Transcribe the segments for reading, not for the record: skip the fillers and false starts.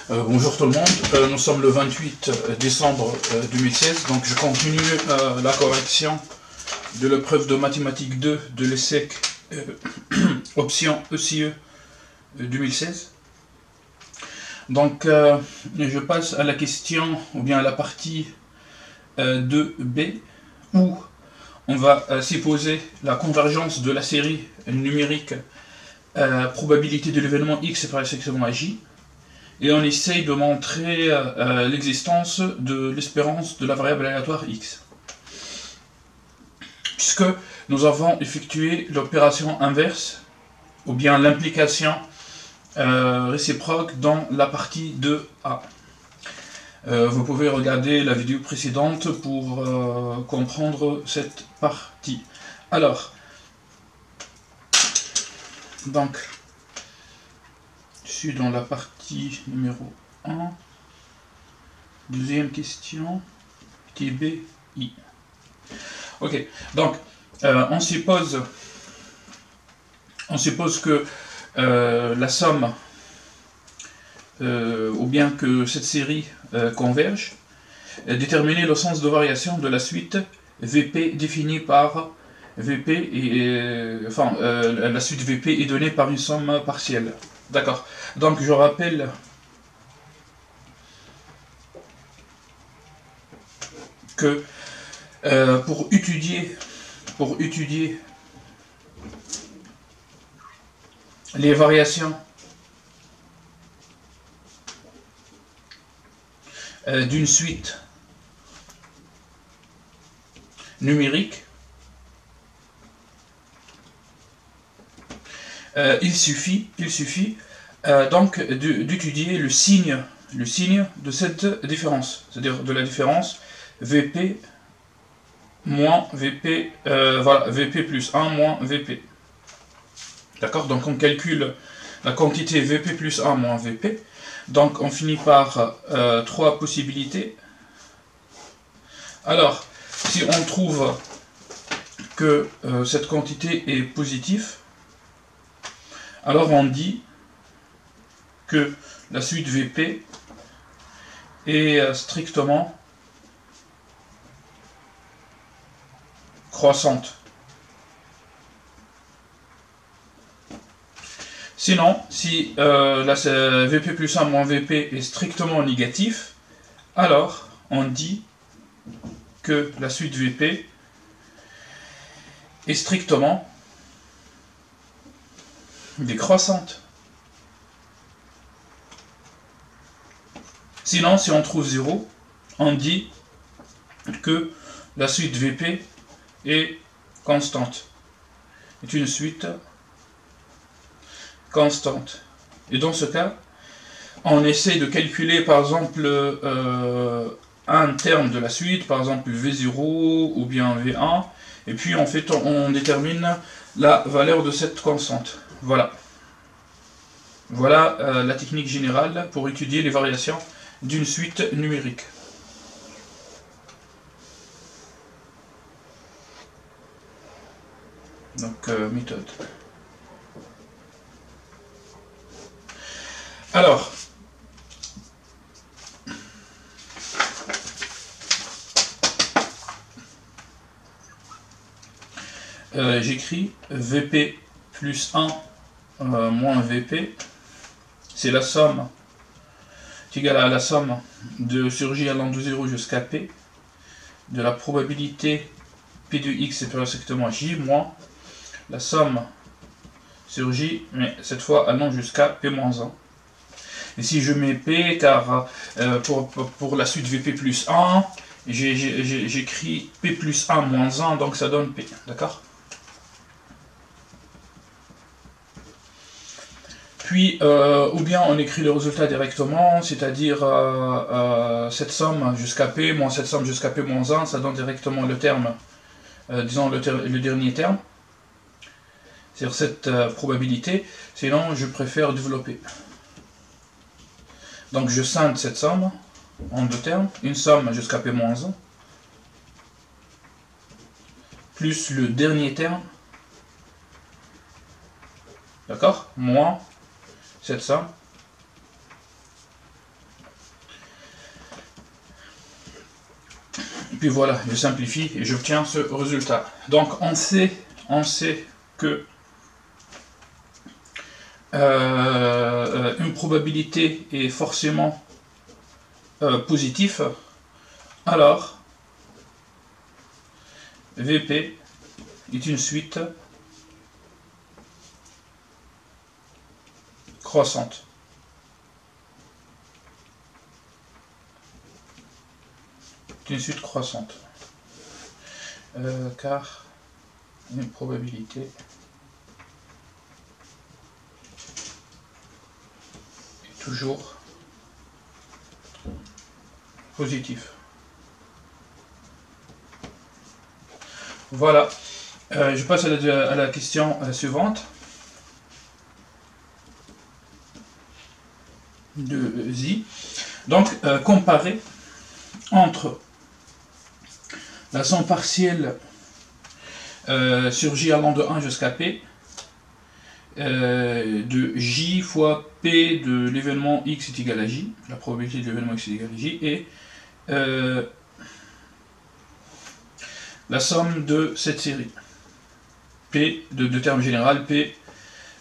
Bonjour tout le monde, nous sommes le 28 décembre 2016, donc je continue la correction de l'épreuve de mathématiques 2 de l'ESSEC option ECE 2016. Donc je passe à la question, ou bien à la partie 2B, où on va supposer la convergence de la série numérique probabilité de l'événement X par exactement à J. Et on essaye de montrer l'existence de l'espérance de la variable aléatoire x. Puisque nous avons effectué l'opération inverse, ou bien l'implication réciproque dans la partie 2a. Vous pouvez regarder la vidéo précédente pour comprendre cette partie. Alors, donc, je suis dans la partie numéro 1. Deuxième question. TBI. Ok, donc on suppose que la somme, ou bien que cette série converge, déterminer le sens de variation de la suite VP définie par VP, et la suite VP est donnée par une somme partielle. D'accord. Donc je rappelle que pour étudier les variations d'une suite numérique, il suffit donc d'étudier le signe de cette différence, c'est-à-dire de la différence VP moins VP, voilà, VP plus 1 moins VP. D'accord? Donc on calcule la quantité VP plus 1 moins VP. Donc on finit par 3 possibilités. Alors, si on trouve que cette quantité est positive, alors on dit que la suite VP est strictement croissante. Sinon, si la VP plus 1 moins VP est strictement négatif, alors on dit que la suite VP est strictement décroissante. Sinon, si on trouve 0, on dit que la suite VP est constante. Est une suite constante. Et dans ce cas, on essaie de calculer par exemple un terme de la suite, par exemple V0 ou bien V1, et puis en fait on détermine la valeur de cette constante. Voilà. Voilà la technique générale pour étudier les variations d'une suite numérique. Donc méthode. Alors, j'écris VP plus 1 moins VP, c'est la somme, est égale à la somme de sur J allant de 0 jusqu'à P, de la probabilité P de X est exactement J, moins la somme sur J, mais cette fois allant jusqu'à P moins 1. Et si je mets P, car pour la suite VP plus 1, j'écris P plus 1 moins 1, donc ça donne P, d'accord? Puis, ou bien on écrit le résultat directement, c'est-à-dire cette somme jusqu'à P moins cette somme jusqu'à P moins 1, ça donne directement le terme, disons le dernier terme, c'est-à-dire cette probabilité, sinon je préfère développer. Donc je scinde cette somme en deux termes, une somme jusqu'à P moins 1, plus le dernier terme, d'accord, moins cette somme puis voilà, je simplifie et j'obtiens ce résultat. Donc on sait que une probabilité est forcément positive, alors VP est une suite croissante. Une suite croissante. Car une probabilité est toujours positive. Voilà. Je passe à la question suivante. De Z. Donc, comparer entre la somme partielle sur J allant de 1 jusqu'à P de J fois P de l'événement X est égal à J, la probabilité de l'événement X est égal à J, et la somme de cette série P de terme général, P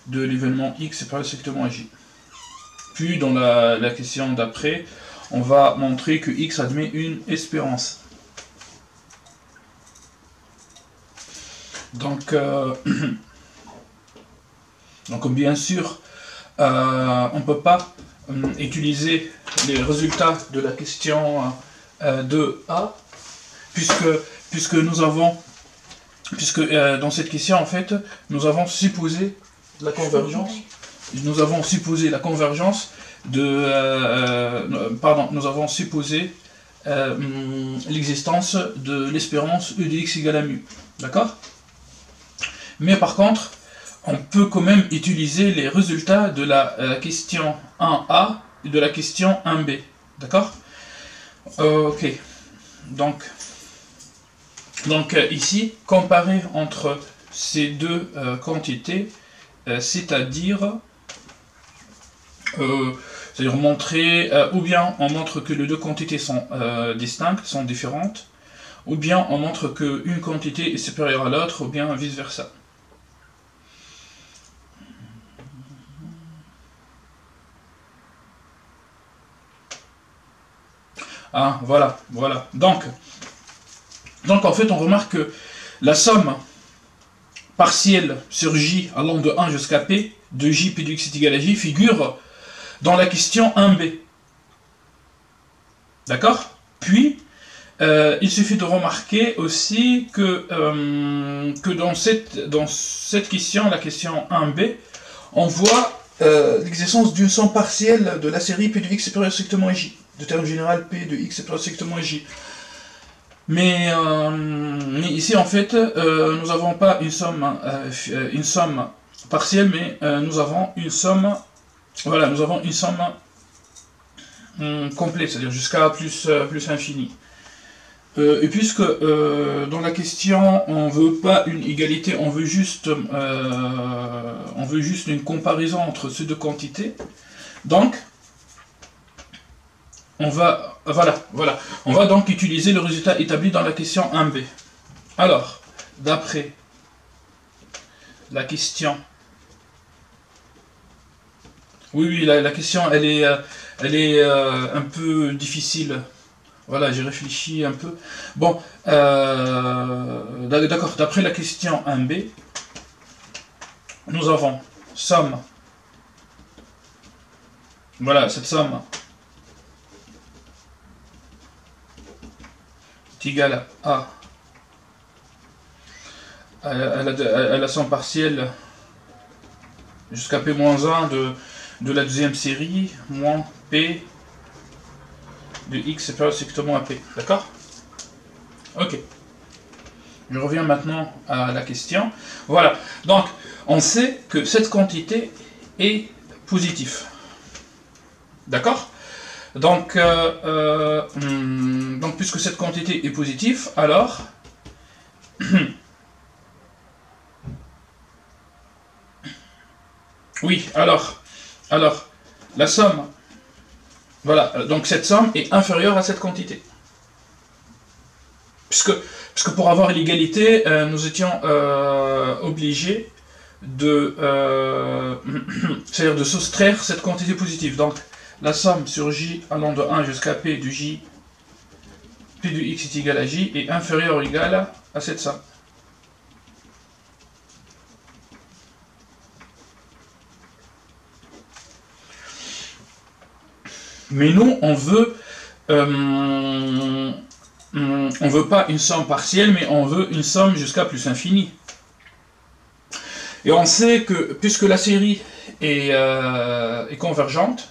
de l'événement X est pareil strictement à J. Puis dans la question d'après, on va montrer que X admet une espérance. Donc bien sûr, on ne peut pas utiliser les résultats de la question 2A, puisque nous avons, dans cette question en fait, nous avons supposé la convergence. Nous avons supposé la convergence nous avons supposé l'existence de l'espérance E de x égale à mu. D'accord? Mais par contre, on peut quand même utiliser les résultats de la question 1A et de la question 1B. D'accord? Ok. Donc ici, comparer entre ces deux quantités, c'est-à-dire montrer, ou bien on montre que les deux quantités sont distinctes, sont différentes, ou bien on montre qu'une quantité est supérieure à l'autre, ou bien vice-versa. Ah, voilà. Donc en fait, on remarque que la somme partielle sur J allant de 1 jusqu'à P, de J P de x est égal à J, figure dans la question 1B. D'accord? Puis, il suffit de remarquer aussi que dans cette question, la question 1B, on voit l'existence d'une somme partielle de la série P de x supérieur strictement à J, de terme général P de x supérieur strictement à J. Mais ici, en fait, nous n'avons pas une somme partielle, mais nous avons une somme, voilà, nous avons une somme complète, c'est-à-dire jusqu'à plus infini. Et puisque dans la question, on veut pas une égalité, on veut juste une comparaison entre ces deux quantités, donc on va donc utiliser le résultat établi dans la question 1B. Alors, d'après la question, oui, la question, elle est un peu difficile. Voilà, j'ai réfléchi un peu. Bon, d'accord, d'après la question 1B, nous avons somme. Voilà, cette somme est égale à la somme partielle jusqu'à P-1 de la deuxième série, moins P de x supérieur strictement à P. D'accord? Ok. Je reviens maintenant à la question. Voilà. Donc, on sait que cette quantité est positive. D'accord? Donc, puisque cette quantité est positive, alors oui, alors la somme, voilà, donc cette somme est inférieure à cette quantité. Puisque pour avoir l'égalité, nous étions obligés de, c'est-à-dire de soustraire cette quantité positive. Donc, la somme sur J allant de 1 jusqu'à P du J, P de X est égal à J, est inférieure ou égale à cette somme. Mais nous, on veut pas une somme partielle, mais on veut une somme jusqu'à plus infini. Et on sait que, puisque la série est convergente,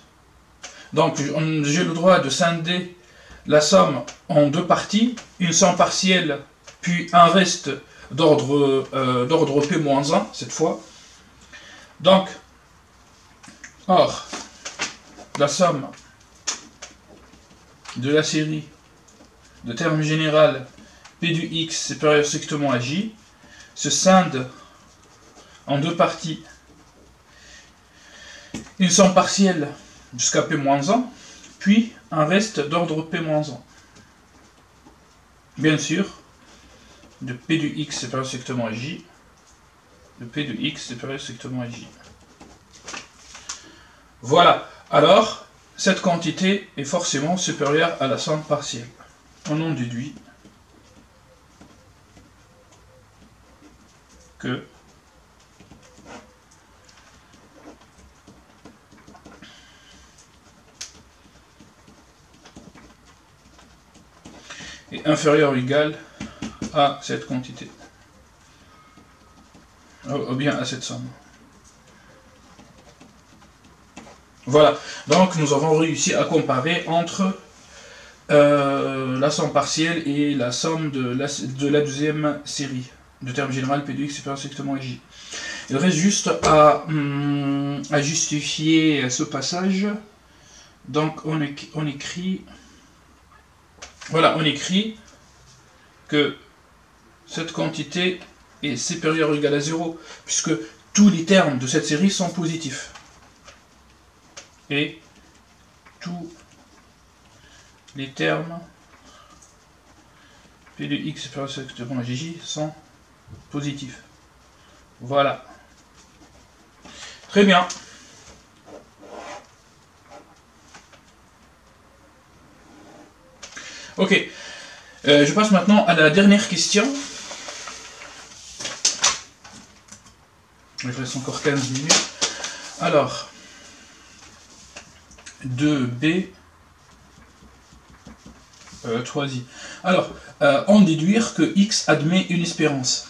donc j'ai le droit de scinder la somme en deux parties, une somme partielle, puis un reste d'ordre P-1, cette fois. Donc, or, la somme de la série de terme général P du X supérieur strictement à J se scinde en deux parties, une somme partielle jusqu'à P-1, puis un reste d'ordre P-1. Bien sûr, de P du X supérieur strictement à J, de P de X supérieur strictement à J. Voilà, alors, cette quantité est forcément supérieure à la somme partielle. On en déduit que est inférieur ou égal à cette quantité, ou bien à cette somme. Voilà, donc nous avons réussi à comparer entre la somme partielle et la somme de la deuxième série de terme général P de X supérieur strictement à J. Il reste juste à justifier ce passage. Donc on écrit, voilà, on écrit que cette quantité est supérieure ou égale à 0, puisque tous les termes de cette série sont positifs. Et tous les termes P de X supérieur strictement à J sont positifs. Voilà. Très bien. Ok. Je passe maintenant à la dernière question. Il reste encore 15 minutes. Alors, 2B, 3i. Alors, en déduire que X admet une espérance.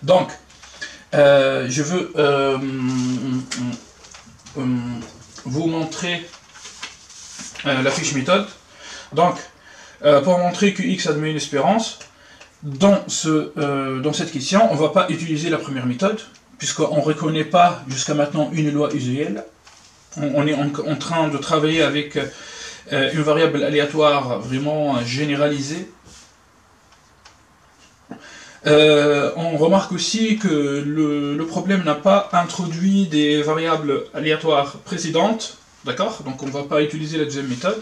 Donc, je veux vous montrer la fiche méthode. Donc, pour montrer que X admet une espérance, dans cette question, on ne va pas utiliser la première méthode, puisqu'on ne reconnaît pas jusqu'à maintenant une loi usuelle. On est en train de travailler avec une variable aléatoire vraiment généralisée. On remarque aussi que le problème n'a pas introduit des variables aléatoires précédentes, d'accord? Donc on ne va pas utiliser la deuxième méthode.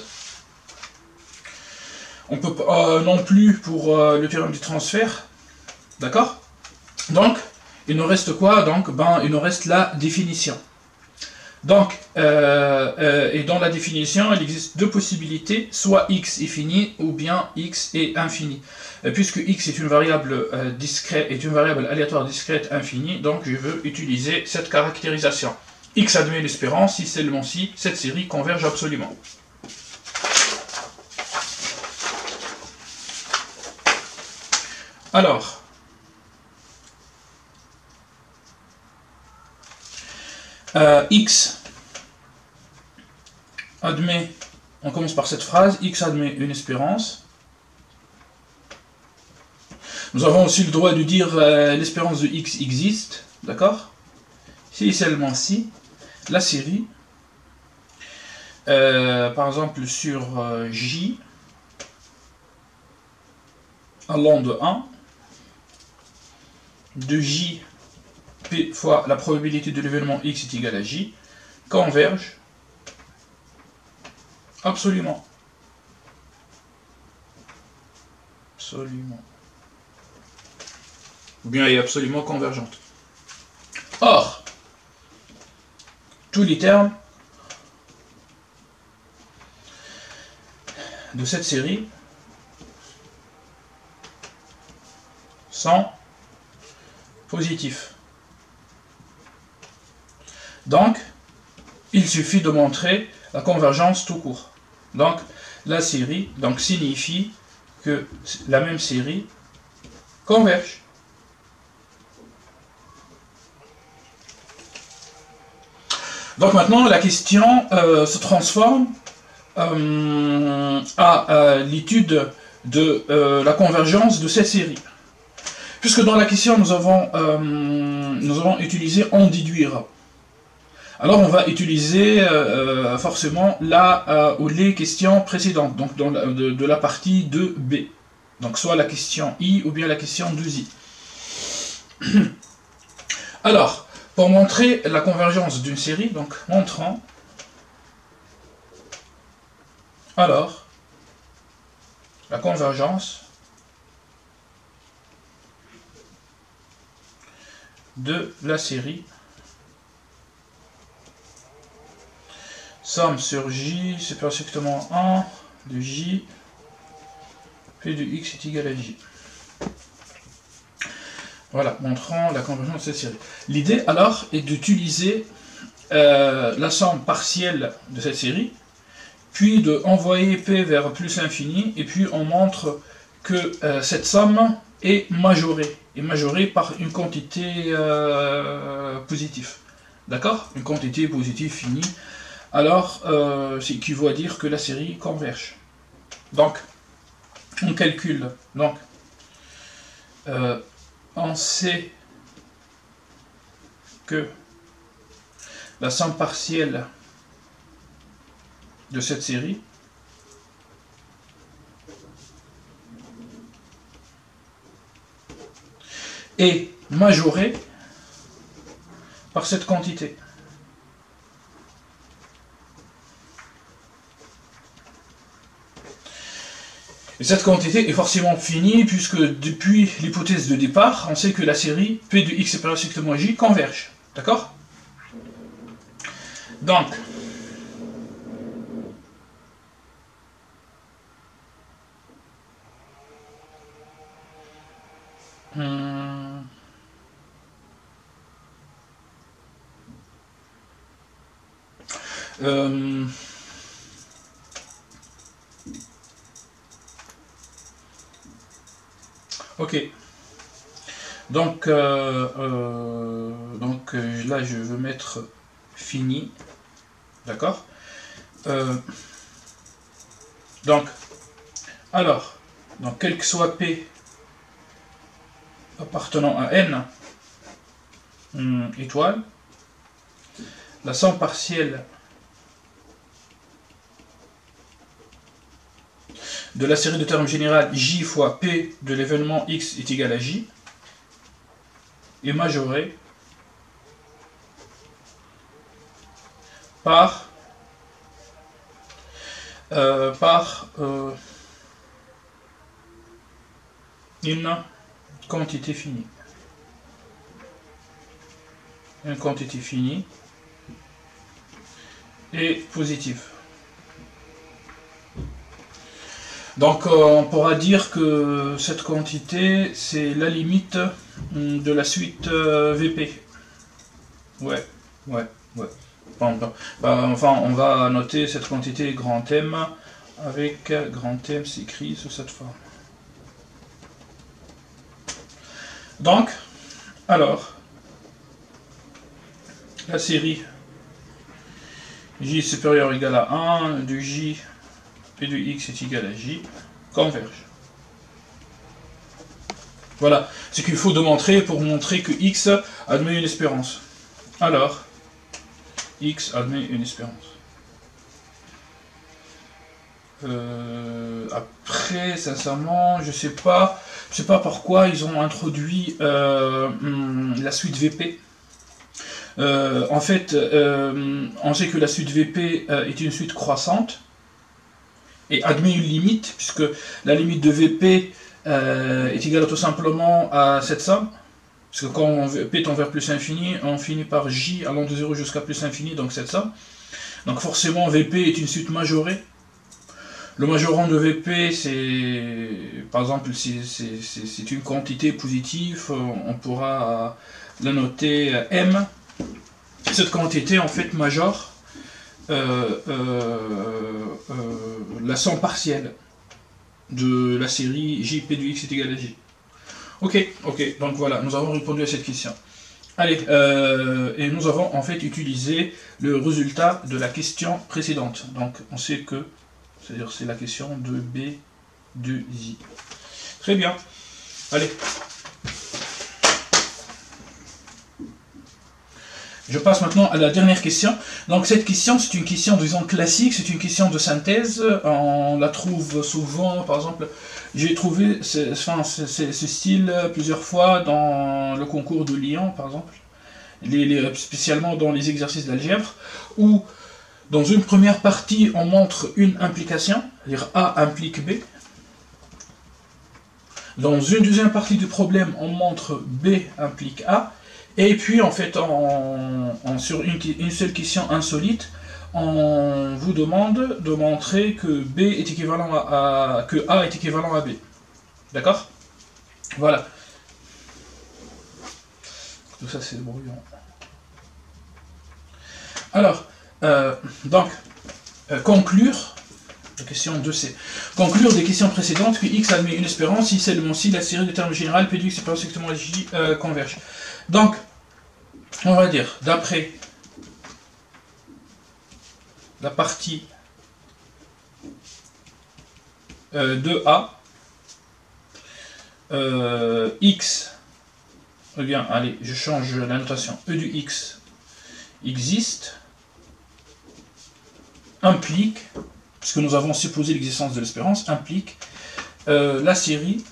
On peut pas non plus pour le théorème du transfert, d'accord? Donc il nous reste quoi? Donc il nous reste la définition. Donc, et dans la définition, il existe deux possibilités, soit x est fini ou bien x est infini. Puisque x est une variable discrète, est une variable aléatoire discrète infinie, donc je veux utiliser cette caractérisation. X admet l'espérance si seulement si cette série converge absolument. Alors, X admet, on commence par cette phrase, X admet une espérance. Nous avons aussi le droit de dire l'espérance de X existe, d'accord? Si seulement si la série, par exemple sur J, allant de 1, de J, P fois la probabilité de l'événement X est égale à J, converge absolument. absolument, ou bien est absolument convergente. Or, tous les termes de cette série sont positifs. Donc, il suffit de montrer la convergence tout court. Donc, la série signifie que la même série converge. Donc maintenant, la question se transforme à l'étude de la convergence de cette série. Puisque dans la question, nous avons utilisé en déduire. Alors on va utiliser forcément la ou les questions précédentes, donc de la partie 2b. Donc soit la question I ou bien la question 2i. Alors, pour montrer la convergence d'une série, donc montrant alors la convergence de la série somme sur J supérieur strictement 1 de J, P de X est égal à J. Voilà, montrant la convergence de cette série. L'idée alors est d'utiliser la somme partielle de cette série, puis de envoyer P vers plus l'infini, et puis on montre que cette somme est majorée par une quantité positive. D'accord? Une quantité positive finie. Alors, c'est équivaut à dire que la série converge. Donc, on calcule. Donc, on sait que la somme partielle de cette série est majorée par cette quantité. Et cette quantité est forcément finie puisque depuis l'hypothèse de départ, on sait que la série P de X supérieur strictement à J converge. D'accord? Donc, ok. Donc, là, je veux mettre fini. D'accord. Donc, quel que soit P appartenant à N étoile, la somme partielle de la série de termes générales J fois P de l'événement X est égal à J est majorée par une quantité finie. Une quantité finie et positive. Donc on pourra dire que cette quantité c'est la limite de la suite VP. Ouais. Enfin, on va noter cette quantité grand M avec grand M s'écrit sous cette forme. Donc, alors, la série J supérieur ou égal à 1 de J P de X est égal à J converge. Voilà ce qu'il faut démontrer pour montrer que X admet une espérance. Alors, X admet une espérance. Après, sincèrement, je sais pas pourquoi ils ont introduit la suite VP. En fait, on sait que la suite VP est une suite croissante et admet une limite, puisque la limite de VP est égal tout simplement à cette somme. Parce que quand on P tend vers plus infini, on finit par J allant de 0 jusqu'à plus infini, donc cette somme. Donc forcément, VP est une suite majorée. Le majorant de VP, c'est, par exemple, c'est une quantité positive, on pourra la noter M. Cette quantité, en fait, majore la somme partielle de la série JP de X est égal à J. Ok, donc voilà, nous avons répondu à cette question. Allez, et nous avons en fait utilisé le résultat de la question précédente. Donc on sait que, c'est-à-dire c'est la question de B de J. Très bien. Allez. Je passe maintenant à la dernière question. Donc cette question, c'est une question, disons, classique, c'est une question de synthèse. On la trouve souvent, par exemple, j'ai trouvé ce style plusieurs fois dans le concours de Lyon, par exemple, spécialement dans les exercices d'algèbre, où dans une première partie, on montre une implication, c'est-à-dire A implique B. Dans une deuxième partie du problème, on montre B implique A. Et puis, en fait, sur une seule question insolite, on vous demande de montrer que B est équivalent que A est équivalent à B. D'accord? Voilà. Tout ça, c'est brouillon. Alors, conclure, la question 2C. Conclure des questions précédentes que X admet une espérance si seulement si la série de termes généraux P de X est strictement J converge. Donc, on va dire, d'après la partie de A, X, eh bien, allez, je change la notation, E du X existe, implique, puisque nous avons supposé l'existence de l'espérance, implique la série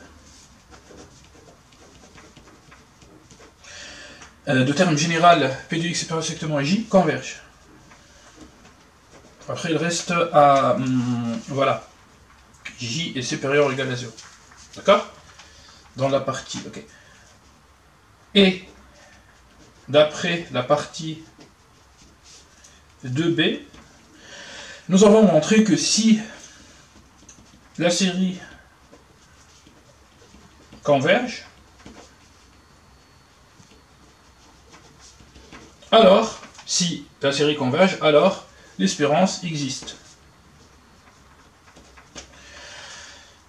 de termes général P de X supérieur strictement à J converge. Après, il reste à voilà, J est supérieur ou égal à 0. D'accord? Dans la partie, ok. Et d'après la partie 2B, nous avons montré que si la série converge, alors, si la série converge, alors l'espérance existe.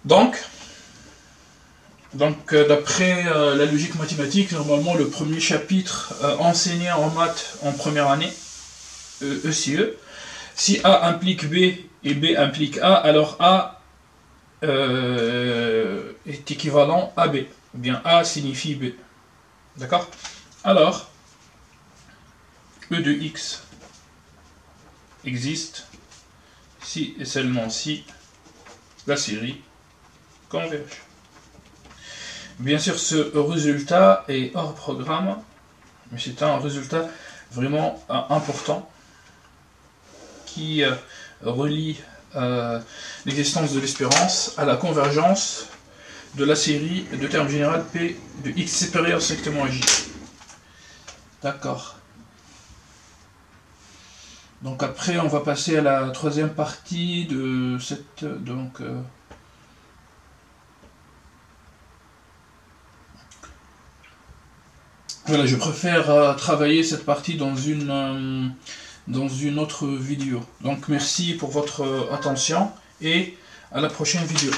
Donc d'après la logique mathématique, normalement le premier chapitre enseigné en maths en première année, ECE, si A implique B et B implique A, alors A est équivalent à B. Ou bien A signifie B. D'accord? Alors, E de X existe si et seulement si la série converge. Bien sûr, ce résultat est hors programme, mais c'est un résultat vraiment important qui relie l'existence de l'espérance à la convergence de la série de termes général P de X supérieur strictement à J. D'accord. Donc après, on va passer à la troisième partie de cette... voilà, je préfère travailler cette partie dans une autre vidéo. Donc merci pour votre attention et à la prochaine vidéo.